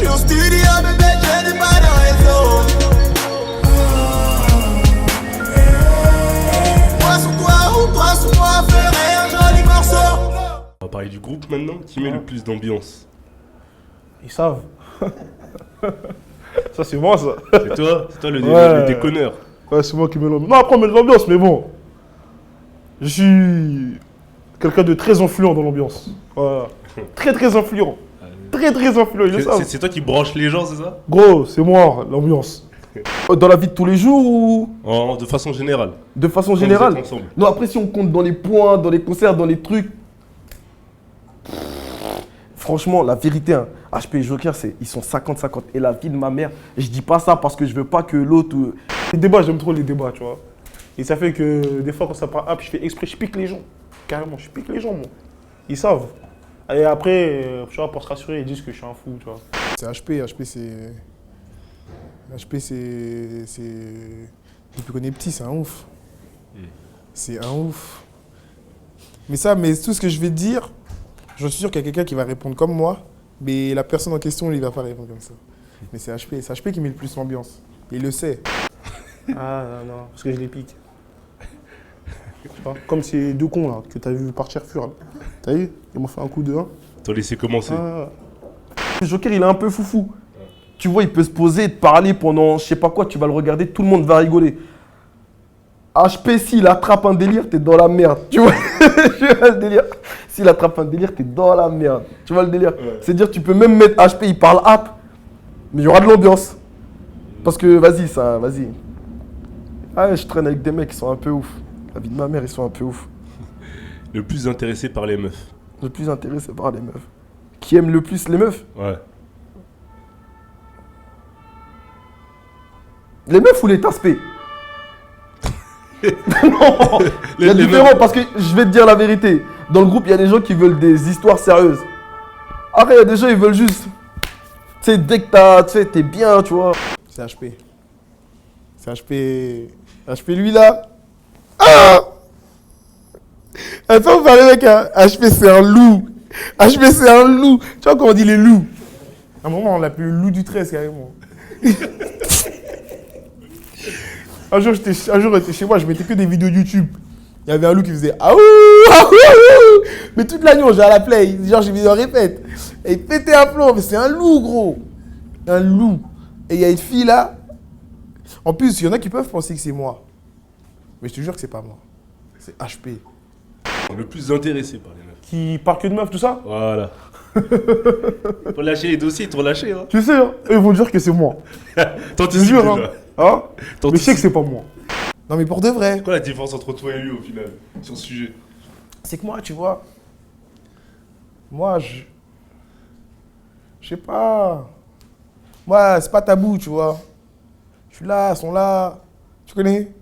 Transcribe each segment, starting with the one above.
suis au studio, bébé, je n'ai pas de réseau. Toi sur toi ou toi sur moi, ferait un joli morceau. On va parler du groupe maintenant. Qui met le plus d'ambiance? Ils savent. Ça, c'est moi, ça. C'est toi le déconneur. Ouais, c'est moi qui mets l'ambiance. Non, après, on met de l'ambiance, mais bon. Je suis quelqu'un de très influent dans l'ambiance. Voilà. Très, très influent. Très, très influent, ils le savent. C'est toi qui branches les gens, c'est ça? Gros, c'est moi, l'ambiance. Dans la vie de tous les jours ou De façon générale. de façon Quand générale? vous êtes ensemble. Non, après, si on compte dans les points, dans les concerts, dans les trucs. Franchement, la vérité, hein, HP et Joker, ils sont 50-50. Et la vie de ma mère, je dis pas ça parce que je veux pas que l'autre. Les débats, j'aime trop les débats, tu vois. Et ça fait que des fois, quand ça part up, je fais exprès, je pique les gens. Carrément, je pique les gens, moi. Ils savent. Et après, tu vois, pour se rassurer, ils disent que je suis un fou, tu vois. C'est HP, c'est... Depuis qu'on est petit, c'est un ouf. C'est un ouf. Mais tout ce que je vais te dire, je suis sûr qu'il y a quelqu'un qui va répondre comme moi, mais la personne en question, il va pas répondre comme ça. Mais c'est HP qui met le plus l'ambiance. Il le sait. Ah non, parce que je les pique. Tu vois, comme ces deux cons là, que t'as vu partir fuir. T'as vu? Ils m'ont fait un coup de 1. T'as laissé commencer. Le Joker, il est un peu foufou. Tu vois, il peut se poser, te parler pendant je sais pas quoi, tu vas le regarder, tout le monde va rigoler. HP, s'il attrape un délire, t'es dans la merde. Tu vois, tu vois le délire? S'il attrape un délire, t'es dans la merde. Tu vois le délire? Ouais. C'est-à-dire, tu peux même mettre HP, il parle app, mais il y aura de l'ambiance. Parce que, vas-y. Ah, je traîne avec des mecs qui sont un peu ouf. La vie de ma mère, ils sont un peu ouf. Le plus intéressé par les meufs. Le plus intéressé par les meufs. Qui aime le plus les meufs? Ouais. Les meufs ou les taspés? Non, il y a différent parce que je vais te dire la vérité. Dans le groupe, il y a des gens qui veulent des histoires sérieuses. Après, il y a des gens qui veulent juste. Tu sais, dès que t'es bien, tu vois. C'est HP. C'est HP. HP, lui là. Ah! Attends, vous parlez mec, hein. HP, c'est un loup. HP, c'est un loup. Tu vois comment on dit les loups? À un moment, on l'appelle le loup du 13 carrément. Un jour, j'étais chez moi, je mettais que des vidéos YouTube. Il y avait un loup qui faisait ah ouh, ah ouh, ah ouh. Mais toute la nuit, on jouait à la play. Genre, j'ai mis en répète. Et il pétait un plomb. Mais c'est un loup, gros. Un loup. Et il y a une fille là. En plus, il y en a qui peuvent penser que c'est moi. Mais je te jure que c'est pas moi. C'est HP. Le plus intéressé par les meufs. Qui parle que de meufs, tout ça. Voilà. Pour lâcher les dossiers, ils t'ont lâché, hein. Tu sais, hein, eux, ils vont dire que c'est moi. Je te jure, hein. Hein? Mais je sais que c'est pas moi. Non, mais pour de vrai. C'est quoi la différence entre toi et lui au final, sur ce sujet? C'est que moi, tu vois. Moi, je sais pas. Moi, c'est pas tabou, tu vois. Je suis là, elles sont là. Tu connais?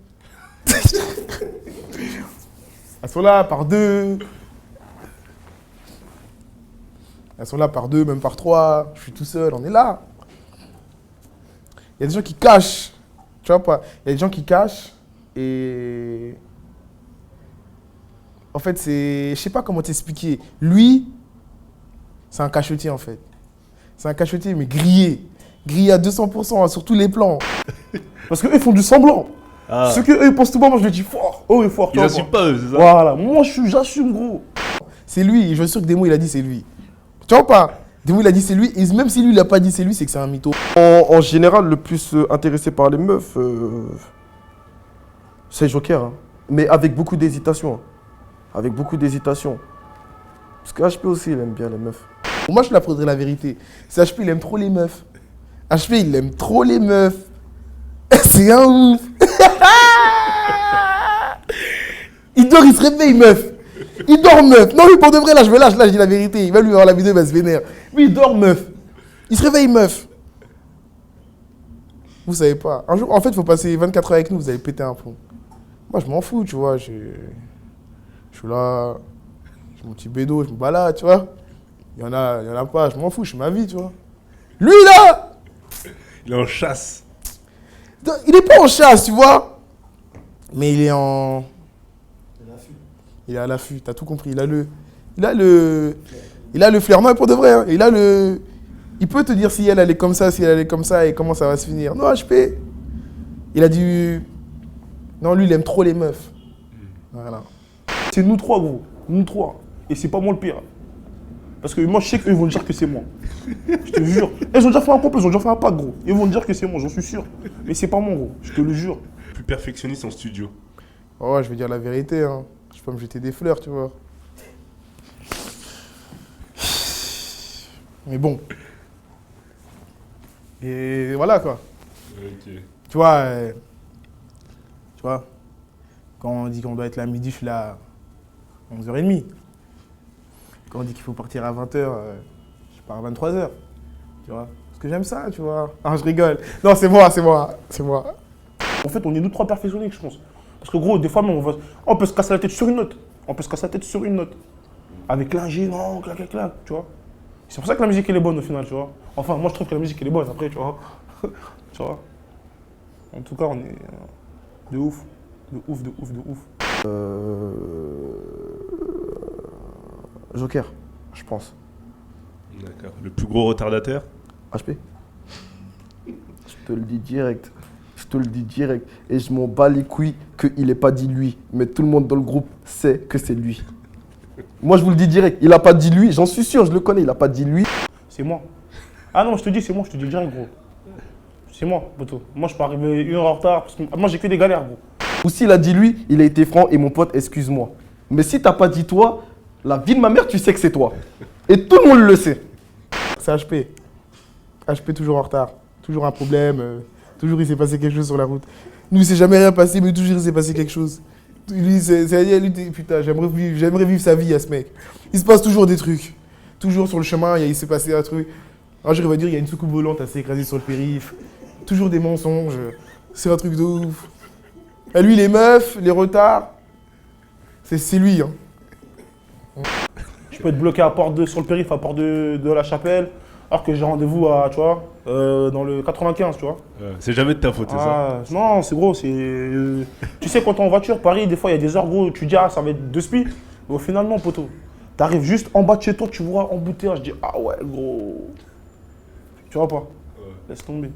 Elles sont là par deux. Elles sont là par deux, même par trois. Je suis tout seul, on est là. Il y a des gens qui cachent. Tu vois pas? Il y a des gens qui cachent et... En fait, c'est... Je sais pas comment t'expliquer. Lui, c'est un cachetier en fait. C'est un cachetier, mais grillé. Grillé à 200%, sur tous les plans. Parce qu'eux, ils font du semblant. Ah. Ce qu'eux, ils pensent tout bas, moi, je le dis fort. Oh, il est fort. Ils assument pas eux, c'est ça? Voilà, moi, j'assume, gros. C'est lui, je suis sûr que Demo, il a dit c'est lui. Tu vois pas? Demo, il a dit c'est lui, et même si lui, il a pas dit c'est lui, c'est que c'est un mytho. En général, le plus intéressé par les meufs, c'est Joker. Hein. Mais avec beaucoup d'hésitation. Avec beaucoup d'hésitation. Parce que HP aussi, il aime bien les meufs. Moi, je l'apprendrai la vérité. C'est HP, il aime trop les meufs. HP, il aime trop les meufs. C'est un ouf. Il dort, il se réveille, meuf. Il dort, meuf. Non, mais pour de vrai, là, je dis la vérité. Il va lui voir la vidéo, il va se vénère. Lui, il dort, meuf. Il se réveille, meuf. Vous savez pas. Un jour, en fait, il faut passer 24 heures avec nous, vous allez péter un plomb. Moi, je m'en fous, tu vois. Je suis là, j'ai mon petit bédo, je me balade, tu vois. Il y en a pas, je m'en fous, je suis ma vie, tu vois. Lui, là, Il est en chasse. il est pas en chasse, tu vois. Mais il est en... Il est à l'affût, t'as tout compris. Il a le flair. Non, pour de vrai, hein. Il a le Il peut te dire si elle est comme ça, si elle est comme ça et comment ça va se finir. Non, HP. Il a dit... Non, lui, il aime trop les meufs. Voilà. C'est nous trois, gros. Nous trois. Et c'est pas moi le pire. Parce que moi, je sais qu'eux vont dire que c'est moi. Je te jure. Ils ont déjà fait un couple, ils ont déjà fait un pack, gros. Ils vont dire que c'est moi, j'en suis sûr. Mais c'est pas moi, gros. Je te le jure. Plus perfectionniste en studio. Oh, je vais dire la vérité. Hein. Je peux me jeter des fleurs, tu vois. Mais bon. Et voilà, quoi. Ok. Tu vois, quand on dit qu'on doit être là à midi, je suis là à 11h30. Quand on dit qu'il faut partir à 20h, je pars à 23h. Tu vois, parce que j'aime ça, tu vois. Ah, je rigole. Non, c'est moi. En fait, on est nous trois perfectionnistes, je pense. Parce que gros, des fois, on peut se casser la tête sur une note. Avec l'ingé, non, clac, tu vois. C'est pour ça que la musique, elle est bonne au final, tu vois. Enfin, moi, je trouve que la musique, elle est bonne, après, tu vois. Tu vois. En tout cas, on est de ouf. Joker, je pense. D'accord. Le plus gros retardataire? HP. Je te le dis direct. Et je m'en bats les couilles qu'il n'ait pas dit lui. Mais tout le monde dans le groupe sait que c'est lui. Moi, je vous le dis direct. Il n'a pas dit lui. J'en suis sûr, je le connais. Il n'a pas dit lui. C'est moi. Ah non, je te dis, c'est moi. Je te dis direct, gros. C'est moi, poteau. Moi, je peux arriver 1 heure en retard. Parce que moi, j'ai que des galères, gros. Ou s'il a dit lui, il a été franc. Et mon pote, excuse-moi. Mais si t'as pas dit toi, la vie de ma mère, tu sais que c'est toi. Et tout le monde le sait. C'est HP. HP toujours en retard. Toujours un problème. Toujours il s'est passé quelque chose sur la route. Nous, il s'est jamais rien passé, mais toujours il s'est passé quelque chose. Lui, putain, j'aimerais vivre sa vie à ce mec. Il se passe toujours des trucs. Toujours sur le chemin, il s'est passé un truc. Un jour, il va dire, il y a une soucoupe volante assez écrasée sur le périph'. Toujours des mensonges. C'est un truc de ouf. Et lui, les meufs, les retards, c'est lui. Hein. Je peux être bloqué à Porte 2, sur le périph', à Porte de la Chapelle, alors que j'ai rendez-vous à, tu vois, dans le 95, tu vois. C'est jamais de ta faute, c'est ça? Non, c'est gros, c'est... tu sais, quand t'es en voiture, Paris, des fois, il y a des heures, gros, tu dis, ah, ça va être 2 spi. Mais au final, non, poteau. T'arrives juste en bas de chez toi, tu vois, embouteillage, je dis, ah ouais, gros. Tu vois pas? Ouais. Laisse tomber.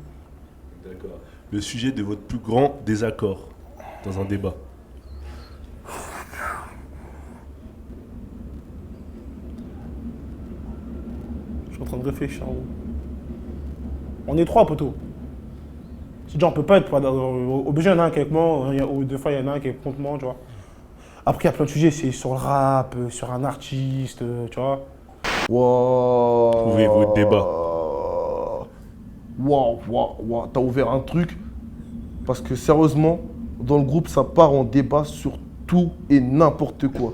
D'accord. Le sujet de votre plus grand désaccord dans un débat? Je suis en train de réfléchir, gros. On est 3, poteau. C'est-à-dire, on peut pas être... Obligé, il y en a un qui est avec moi, ou des fois, il y en a un qui est contre moi, tu vois. Après, il y a plein de sujets, c'est sur le rap, sur un artiste, tu vois. Wow. Trouvez votre débat. Wow. T'as ouvert un truc. Parce que sérieusement, dans le groupe, ça part en débat sur tout et n'importe quoi.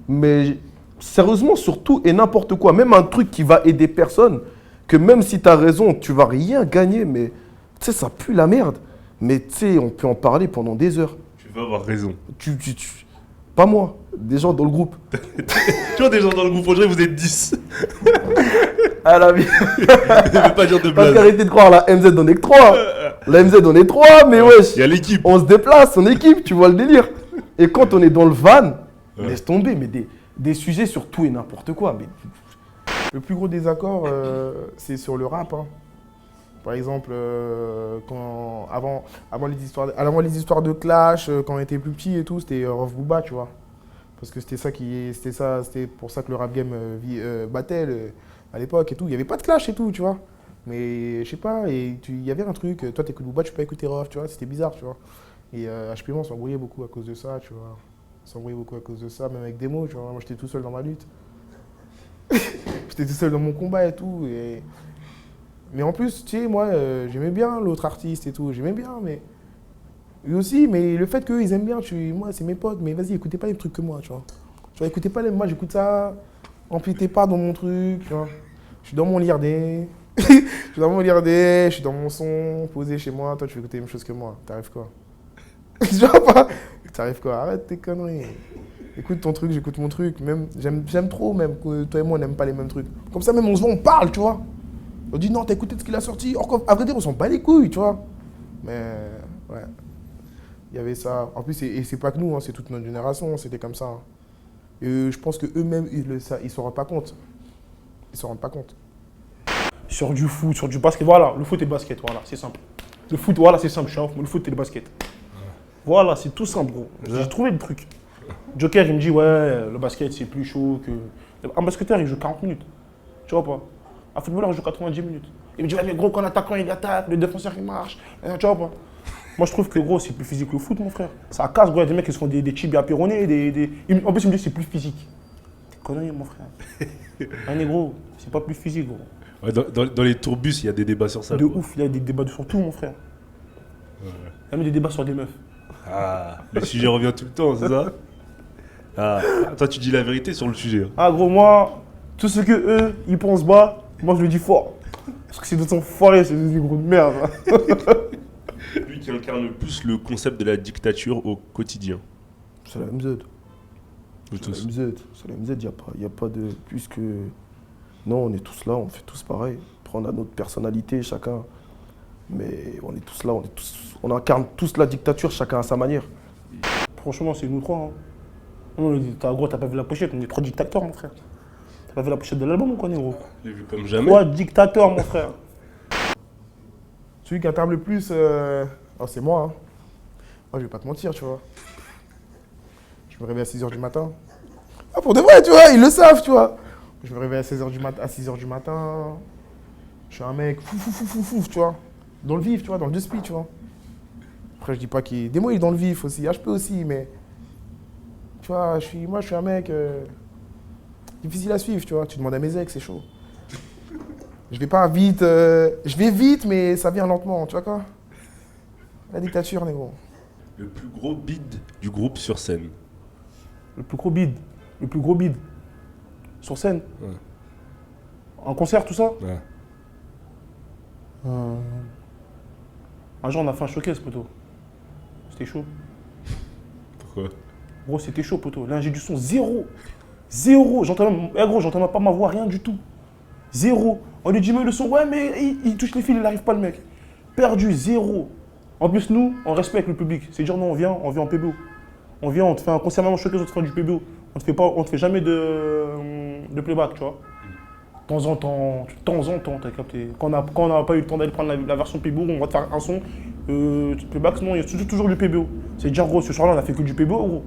Mais sérieusement, sur tout et n'importe quoi. Même un truc qui va aider personne, que même si t'as raison, tu vas rien gagner, mais tu sais, ça pue la merde. Mais tu sais, on peut en parler pendant des heures. Tu vas avoir raison. Pas moi, des gens dans le groupe. Tu vois, des gens dans le groupe, on dirait que vous êtes 10. À la vie. Je veux pas dire de Parce blague. qu'arrêtez de croire, la MZ on est que 3. La MZ on est 3, mais wesh. Il y a l'équipe. On se déplace, en équipe, tu vois le délire. Et quand on est dans le van, laisse tomber, mais des sujets sur tout et n'importe quoi. Mais... Le plus gros désaccord, c'est sur le rap. Hein. Par exemple, avant les histoires de clash, quand on était plus petit et tout, c'était Rof Booba, tu vois. Parce que c'était pour ça que le rap game battait à l'époque et tout. Il n'y avait pas de clash et tout, tu vois. Mais je sais pas, il y avait un truc, toi t'écoutes Booba, tu peux pas écouter Rof, tu vois, c'était bizarre, tu vois. Et HP, on s'embrouillait beaucoup à cause de ça, tu vois. On s'embrouillait beaucoup à cause de ça, même avec des mots, tu vois. Moi j'étais tout seul dans ma lutte. J'étais tout seul dans mon combat et tout. Mais en plus, tu sais, moi, j'aimais bien l'autre artiste et tout, j'aimais bien, mais... Lui aussi, mais le fait qu'eux, ils aiment bien, moi, c'est mes potes, mais vas-y, écoutez pas les trucs que moi, tu vois. Tu vois, écoutez pas moi, j'écoute ça, empiétez pas dans mon truc, tu vois. Je suis dans mon lirdé, je suis dans mon son, posé chez moi, toi, tu veux écouter les mêmes choses que moi, t'arrives quoi? Tu vois pas? T'arrives quoi? Arrête tes conneries. Écoute ton truc, j'écoute mon truc, même, j'aime trop même que toi et moi, on n'aime pas les mêmes trucs. Comme ça, même on se voit, on parle, tu vois. On dit non, t'as écouté ce qu'il a sorti. Or, à vrai dire, on s'en bat les couilles, tu vois. Mais ouais, il y avait ça. En plus, et c'est pas que nous, hein, c'est toute notre génération, c'était comme ça. Hein. Et je pense qu'eux-mêmes, ils s'en rendent pas compte. Ils s'en rendent pas compte. sur du foot, sur du basket. Voilà, le foot et le basket, voilà, c'est simple. Le foot, voilà, c'est simple, je suis un ouf, mais le foot et le basket. Voilà, c'est tout simple, gros. J'ai trouvé le truc. Joker, il me dit, ouais, le basket, c'est plus chaud que... Un basketteur, il joue 40 minutes. Tu vois pas? Un footballeur, il joue 90 minutes. Il me dit, ouais, mais gros, quand l'attaquant, il attaque, le défenseur, il marche. Tu vois pas? Moi, je trouve que, gros, c'est plus physique que le foot, mon frère. Ça casse, gros. Il y a des mecs qui se font des tibias péronés. En plus, il me dit, c'est plus physique. T'es connerie, mon frère. Un négro, c'est pas plus physique, gros. Ouais, dans les tourbus, il y a des débats sur ça. De quoi. ouf, il y a des débats sur tout, mon frère. Il y a même des débats sur des meufs. Ah, le sujet revient tout le temps, c'est ça? Ah, toi, tu dis la vérité sur le sujet. Hein. Ah, gros, moi, tout ce que eux, ils pensent bas, moi, je le dis fort. Parce que c'est d'autres enfoirés, c'est des gros de merde. Lui qui incarne le plus le concept de la dictature au quotidien. C'est la MZ. Nous C'est la tous. MZ. C'est la MZ, il n'y a pas de plus que... Non, on est tous là, on fait tous pareil. Après, on a notre personnalité, chacun. Mais on est tous là, on incarne tous la dictature, chacun à sa manière. Franchement, c'est nous trois. Hein. Non, gros, t'as pas vu la pochette, on est trois dictateurs, mon frère. T'as pas vu la pochette de l'album ou quoi, négro? J'ai vu comme jamais. Trois dictateurs, mon frère. Celui qui incarne le plus, c'est moi. Hein. Moi, je vais pas te mentir, tu vois. Je me réveille à 6h du matin. Ah, pour de vrai, tu vois, ils le savent, tu vois. Je me réveille à 6h du matin. Je suis un mec fou, tu vois. Dans le vif, tu vois, dans le deux speed, tu vois. Après, je dis pas qu'il... Des mots, il est dans le vif aussi. HP aussi, mais... Tu vois, moi, je suis un mec... difficile à suivre, tu vois. Tu demandes à mes ex, c'est chaud. Je vais pas vite... je vais vite, mais ça vient lentement, tu vois quoi. La dictature, négro. Le plus gros bide du groupe sur scène. Le plus gros bide. Le plus gros bide. Sur scène. Ouais. En concert, tout ça. Ouais. Un jour, on a fait un showcase, poteau. C'était chaud. Pourquoi? Gros, c'était chaud, poteau. L'ingé du son, zéro. Zéro. J'entends même pas ma voix, rien du tout. Zéro. On lui dit, mais le son, ouais, mais il touche les fils, il n'arrive pas, le mec. Perdu, zéro. En plus, nous, on respecte le public. C'est dire, non, on vient en PBO. On vient, on te fait un concert, même en showcase, on te fait du PBO. On te fait jamais de playback, tu vois. De temps en temps, t'as capté. Quand on n'a pas eu le temps d'aller prendre la version PBO, on va te faire un son. Playback, non, il y a toujours du PBO. C'est dire, gros, ce soir-là, on a fait que du PBO, gros.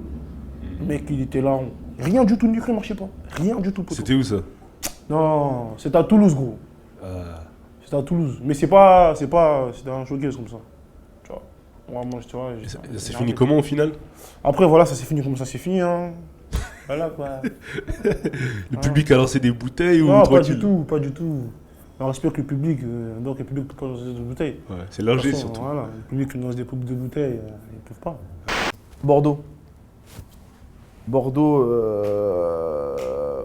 Le mec, il était là. Rien du tout, le micro ne marchait pas. Rien du tout, poteau. C'était où ça? Non, c'était à Toulouse, gros. C'était à Toulouse. Mais c'était un showcase comme ça. Tu vois. Moi, tu vois. C'est fini comment au final? Après, voilà, ça s'est fini comme ça s'est fini, hein. Voilà, quoi. Le public a lancé des bouteilles ou Non, tranquille? pas du tout. On respecte le public, donc le public ne peut pas lancer des bouteilles. Ouais, c'est l'ingé De toute façon, surtout. Voilà, le public qui lance des bouteilles, ils ne peuvent pas. Bordeaux. Bordeaux,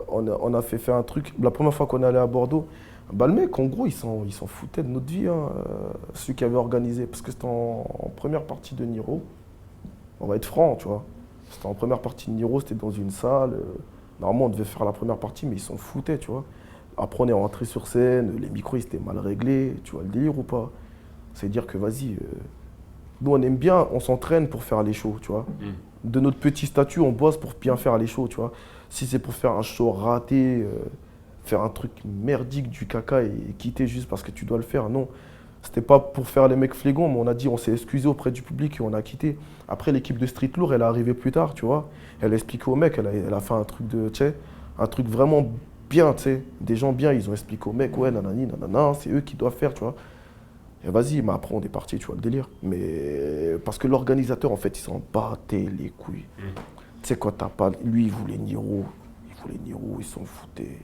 on a fait faire un truc. La première fois qu'on est allé à Bordeaux, bah, le mec, en gros, il s'en foutait de notre vie, hein, celui qui avait organisé. Parce que c'était en première partie de Niro. On va être franc, tu vois. C'était en première partie de Niro, c'était dans une salle. Normalement, on devait faire la première partie, mais ils s'en foutaient, tu vois. Après, on est rentré sur scène, les micros, ils étaient mal réglés. Tu vois le délire ou pas? C'est dire que, vas-y, nous, on aime bien, on s'entraîne pour faire les shows, tu vois. De notre petit statut, on bosse pour bien faire les shows, tu vois. Si c'est pour faire un show raté, faire un truc merdique du caca et quitter juste parce que tu dois le faire, non. C'était pas pour faire les mecs flégons, mais on a dit, on s'est excusé auprès du public et on a quitté. Après, l'équipe de Street Lourd, elle est arrivée plus tard, tu vois. Elle a expliqué aux mecs, elle a fait un truc un truc vraiment bien, tu sais. Des gens bien, ils ont expliqué aux mecs, ouais, nanani, nanana, c'est eux qui doivent faire, tu vois. Et vas-y, mais après on est parti, tu vois le délire. Mais parce que l'organisateur, en fait, il s'en battait les couilles. Tu sais, quand t'as pas. Lui, il voulait Niro, ils s'en foutaient.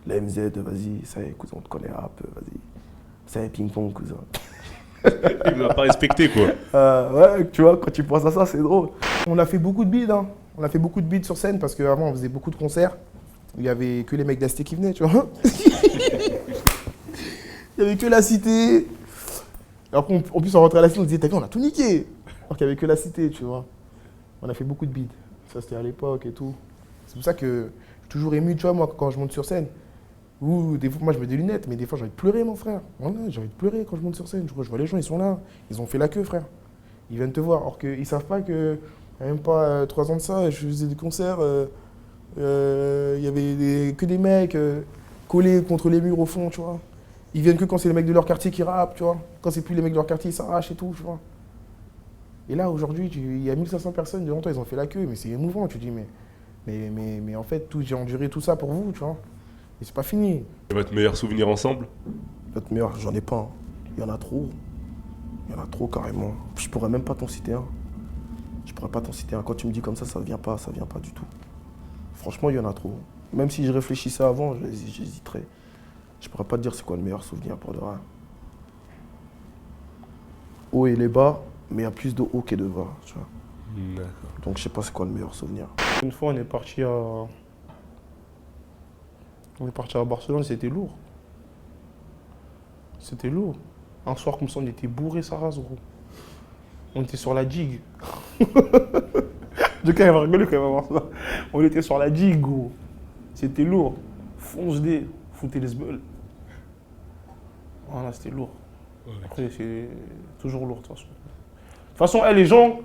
La MZ, vas-y, ça y est, cousin, on te connaît un peu, vas-y. C'est un ping-pong, cousin. Il ne l'a pas respecté, quoi. Ouais, tu vois, quand tu penses à ça, c'est drôle. On a fait beaucoup de bides, hein. On a fait beaucoup de bides sur scène parce qu'avant on faisait beaucoup de concerts. Il y avait que les mecs d'Asté qui venaient, tu vois. Il y avait que la cité. Et après, en plus, on rentrait à la cité, on disait, t'as vu, on a tout niqué. Alors qu'il n'y avait que la cité, tu vois. On a fait beaucoup de bides. Ça, c'était à l'époque et tout. C'est pour ça que je suis toujours ému, tu vois, moi, quand je monte sur scène. Ou des fois, moi, je mets des lunettes, mais des fois, j'ai envie de pleurer, mon frère. Voilà, j'ai envie de pleurer quand je monte sur scène. Je vois les gens, ils sont là. Ils ont fait la queue, frère. Ils viennent te voir. Alors qu'ils ne savent pas que, il n'y a même pas 3 ans de ça, je faisais des concerts. Il y avait que des mecs. collés contre les murs au fond, tu vois. Ils viennent que quand c'est les mecs de leur quartier qui rappent, tu vois. Quand c'est plus les mecs de leur quartier, ils s'arrachent et tout, tu vois. Et là, aujourd'hui, il y a 1500 personnes devant toi, ils ont fait la queue, mais c'est émouvant, tu dis, mais en fait, j'ai enduré tout ça pour vous, tu vois. Et c'est pas fini. Et votre meilleur souvenir ensemble? Votre meilleur, j'en ai pas. Hein. Il y en a trop. Il y en a trop carrément. Je pourrais même pas t'en citer un. Je pourrais pas t'en citer un. Quand tu me dis comme ça vient pas du tout. Franchement, il y en a trop. Même si je réfléchissais avant, j'hésiterais. Je pourrais pas te dire c'est quoi le meilleur souvenir pour de vrai. Haut et les bas, mais il y a plus de haut que de bas, tu vois. D'accord. Donc je sais pas c'est quoi le meilleur souvenir. Une fois, on est parti à Barcelone, c'était lourd. C'était lourd. Un soir comme ça, on était bourré sa race, gros. On était sur la digue. De cas, il va rigoler quand il va voir ça. On était sur la digue, gros. C'était lourd. Fonce-dé, foutez les sbeuls. Voilà, c'était lourd. Après, c'est toujours lourd, de toute façon. De toute façon, les gens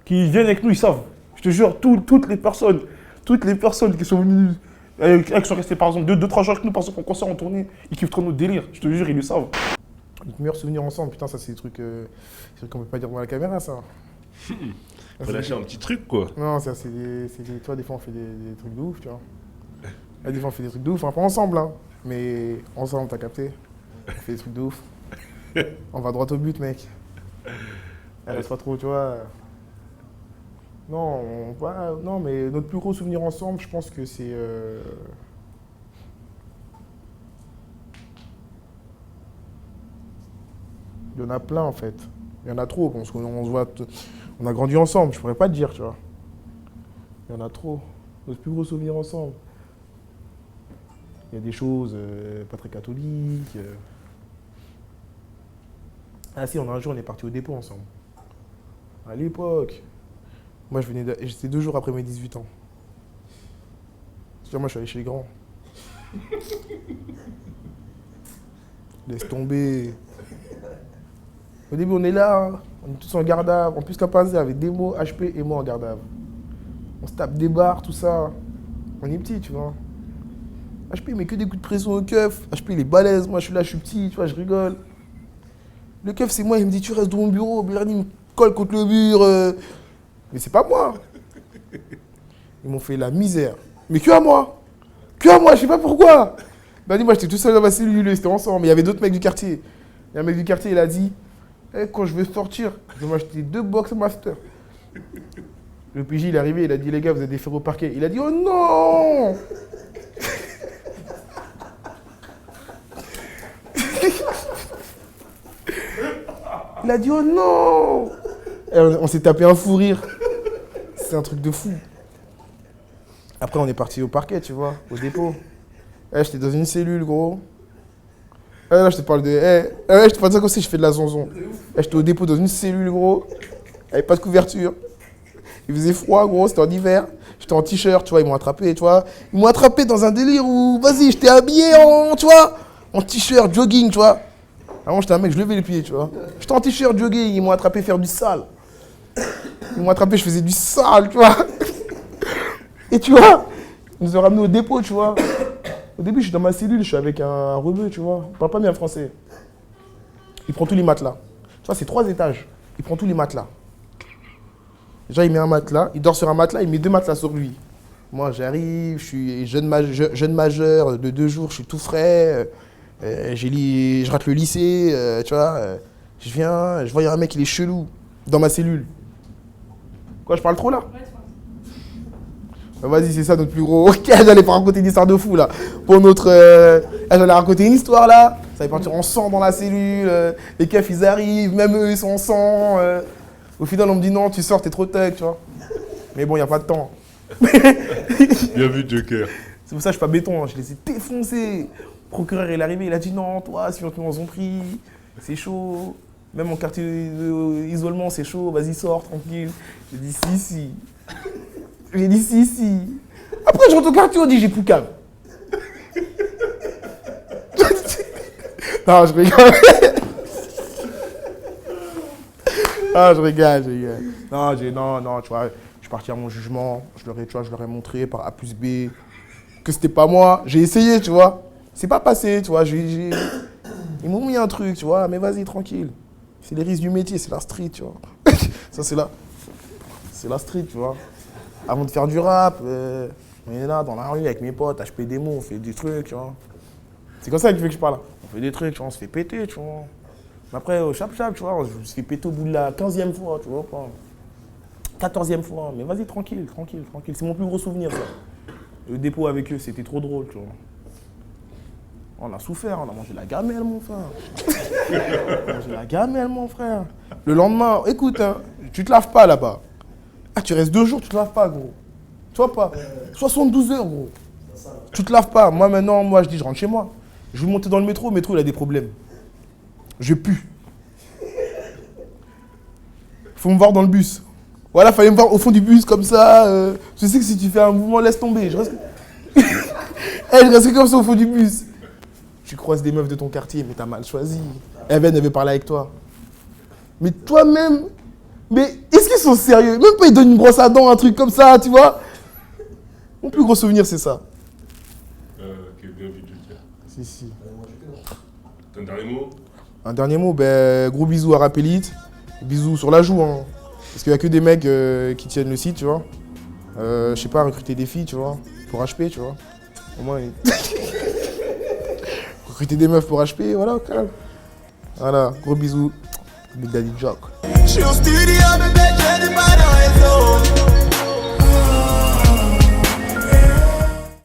qui viennent avec nous, ils savent. Je te jure, toutes les personnes qui sont venues, qui sont restées par exemple 2-3 jours avec nous, parce qu'on concert en tournée, ils kiffent trop notre délire. Je te jure, ils le savent. Notre meilleur souvenir ensemble, putain, ça c'est des trucs qu'on peut pas dire dans la caméra, ça. Faut lâcher un petit truc, quoi. Non, ça c'est tu vois, des fois on fait des trucs de ouf, tu vois. Là, des fois on fait des trucs de ouf, enfin pas ensemble, hein, mais ensemble, t'as capté. On fait des trucs de ouf. On va droit au but, mec. Elle reste pas trop, tu vois. Non, non, mais notre plus gros souvenir ensemble, je pense que c'est... Il y en a plein, en fait. Il y en a trop, parce qu'on se voit... On a grandi ensemble, je pourrais pas te dire, tu vois. Il y en a trop. Notre plus gros souvenir ensemble. Il y a des choses pas très catholiques. Ah si, un jour, on est parti au dépôt ensemble. À l'époque. Moi, j'étais 2 jours après mes 18 ans. C'est-à-dire, moi, je suis allé chez les grands. Laisse tomber. Au début, on est là, hein. On est tous en garde à vue. En plus, Capazé avait Demo, HP et moi en garde à vue. On se tape des barres, tout ça. On est petit, tu vois. HP, il met que des coups de pression au keuf. HP, il est balèze. Moi, je suis là, je suis petit, tu vois, je rigole. Le keuf, c'est moi, il me dit, tu restes dans mon bureau. Bernie me colle contre le mur. Mais c'est pas moi. Ils m'ont fait la misère. Mais que à moi. Que à moi, je sais pas pourquoi. Bernie, moi, j'étais tout seul dans ma cellule, c'était ensemble. Mais il y avait d'autres mecs du quartier. Il y a un mec du quartier, il a dit, hey, quand je veux sortir, je vais m'acheter 2 box master. Le PJ, il est arrivé, il a dit, les gars, vous êtes des fers au parquet. Il a dit, oh non. Il a dit, oh non. Et on s'est tapé un fou rire. C'est un truc de fou. Après, on est parti au parquet, tu vois, au dépôt. J'étais dans une cellule, gros. Là, je te parle de... je te parle de ça comme si je fais de la zonzon. J'étais au dépôt dans une cellule, gros. Avec pas de couverture. Il faisait froid, gros, c'était en hiver. J'étais en t-shirt, tu vois, ils m'ont attrapé, tu vois. Ils m'ont attrapé dans un délire où, vas-y, j'étais habillé en, tu vois, en t-shirt, jogging, tu vois. Avant, j'étais un mec, je levais les pieds, tu vois. J'étais en t-shirt, jogging, ils m'ont attrapé faire du sale. Ils m'ont attrapé, je faisais du sale, tu vois. Et tu vois, ils nous ont ramenés au dépôt, tu vois. Au début, je suis dans ma cellule, je suis avec un rebeu, tu vois. Il parle pas bien français. Il prend tous les matelas. Tu vois, c'est 3 étages. Il prend tous les matelas. Déjà, il met un matelas, il dort sur un matelas, il met 2 matelas sur lui. Moi, j'arrive, je suis jeune majeur de 2 jours, je suis tout frais. Je rate le lycée, tu vois. Je viens, je vois, il y a un mec, il est chelou dans ma cellule. Quoi, je parle trop là? Vas-y, c'est ça notre plus gros. Ok, j'allais pas raconter une histoire de fou là. Pour notre. J'allais raconter une histoire là. Ça va partir en sang dans la cellule. Les keufs ils arrivent, même eux ils sont en sang. Au final, on me dit non, tu sors, t'es trop tech, tu vois. Mais bon, y a pas de temps. Bien vu, Joker. C'est pour ça que je suis pas béton, hein. Je les ai défoncés. Le procureur il est arrivé, il a dit non, toi, si on te met en pris, c'est chaud. Même en quartier d'isolement, c'est chaud, vas-y, sors, tranquille. J'ai dit si. J'ai dit si. Après, je rentre au quartier, on dit j'ai plus calme. Non, je rigole. Ah, je rigole. Non, tu vois, je suis parti à mon jugement. Je leur ai montré par A plus B que c'était pas moi. J'ai essayé, tu vois. C'est pas passé, tu vois. Ils m'ont mis un truc, tu vois. Mais vas-y, tranquille. C'est les risques du métier, c'est la street, tu vois. Ça, c'est la street, tu vois. Avant de faire du rap, on est là dans la rue avec mes potes, HP démo, on fait des trucs, tu vois. C'est comme ça que tu veux que je parle. On fait des trucs, tu vois, on se fait péter, tu vois. Mais après, au chap-chap, tu vois, je me suis fait péter au bout de la 15e fois, tu vois. 14e fois. Mais vas-y, tranquille. C'est mon plus gros souvenir, ça. Le dépôt avec eux, c'était trop drôle, tu vois. On a souffert, on a mangé la gamelle, mon frère. On a mangé la gamelle, mon frère. Le lendemain, écoute, hein, tu te laves pas là-bas. Ah, tu restes 2 jours, tu te laves pas, gros. Tu vois pas 72 heures, gros. Tu te laves pas. Moi, maintenant, je dis, je rentre chez moi. Je vais monter dans le métro il a des problèmes. Je pue. Faut me voir dans le bus. Voilà, fallait me voir au fond du bus, comme ça. Je sais que si tu fais un mouvement, laisse tomber. Je reste comme ça au fond du bus. Tu croises des meufs de ton quartier, mais t'as mal choisi. Elle veut parler avec toi. Mais toi-même, mais est-ce qu'ils sont sérieux? Même pas ils donnent une brosse à dents, un truc comme ça, tu vois. Mon plus gros souvenir, c'est ça. Ok, bien vu de le dire. Si. T'as un dernier mot? Un dernier mot, gros bisous à Rapelite. Bisous sur la joue, hein. Parce qu'il n'y a que des mecs qui tiennent le site, tu vois. Je sais pas, recruter des filles, tu vois. Pour HP, tu vois. Au moins, recruter des meufs pour HP, voilà, calme. Voilà, gros bisous. Big Daddy Jock. Je suis au studio, bébé, je n'ai pas de réseau.